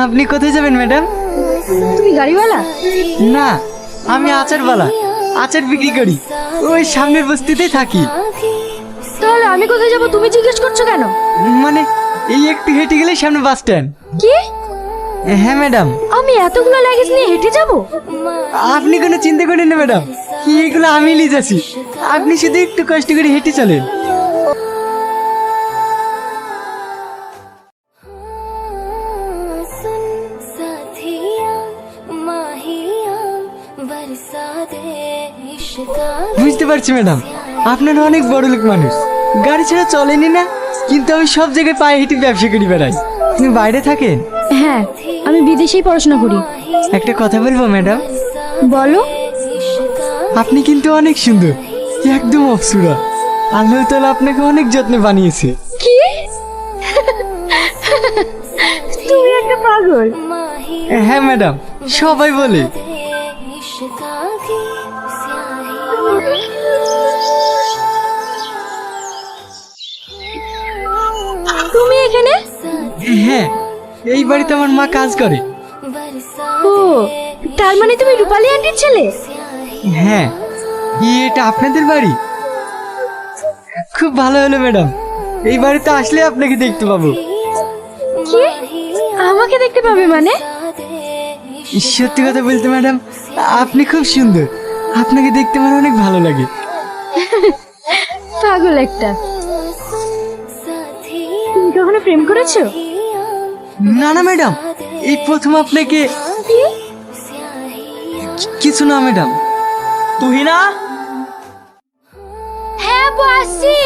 আপনি কোথায় যাবেন ম্যাডাম? তুমি গাড়িওয়ালা? না, আমি আচারওয়ালা, আচার বিক্রি করি। ওই সামনের বস্তিতেই থাকি। তাহলে আমি কোথায় যাব তুমি জিজ্ঞেস করছো কেন? মানে এই একটু হেঁটে গেলেই সামনে বাস স্ট্যান্ড। কি? হ্যাঁ ম্যাডাম। আমি এতগুলো লাগেজ নিয়ে হেঁটে যাব? আপনি কোনো চিন্তা করেন না ম্যাডাম, এগুলো আমি নিয়ে যাচ্ছি। আপনি শুধু একটু কষ্ট করে হেঁটে চলেন। বুঝতে পারছি ম্যাডাম, আপনারা অনেক বড় লোক মানুষ, গাড়ি ছাড়া চলেনি না। কিন্তু আমি সব জায়গায় পায়ে হেঁটে ব্যবসা করি বেড়াই। তুমি বাইরে থাকেন? হ্যাঁ, আমি বিদেশেই পড়াশোনা করি। একটা কথা বলবো ম্যাডাম? বলো। আপনি কিন্তু অনেক সুন্দর, একদম অপসুরা। আল্লাহ তাআলা আপনাকে অনেক যত্নে বানিয়েছে। কি? তুমি একটা পাগল। হ্যাঁ ম্যাডাম, সবাই বলে। তুমি এখানে? হ্যাঁ, এই বাড়িতে আমার মা কাজ করে। ও, তার মানে তুমি রূপালী আন্টির ছেলে? হ্যাঁ। এটা আপনাদের বাড়ি? খুব ভালো হলো ম্যাডাম, এই বাড়িতে আসলে আপনাকে দেখতে পাবো। কি? আমাকে দেখতে পাবে মানে? সত্যি কথা বলতে ম্যাডাম, আপনি খুব সুন্দর, আপনাকে দেখতে আমার অনেক ভালো লাগে। পাগল একটা। তুমি কখনো প্রেম করেছো? না না ম্যাডাম, এই প্রথম আপনাকে। কি? কিছু না ম্যাডাম। তুহিনা? হ্যাঁ, বসি।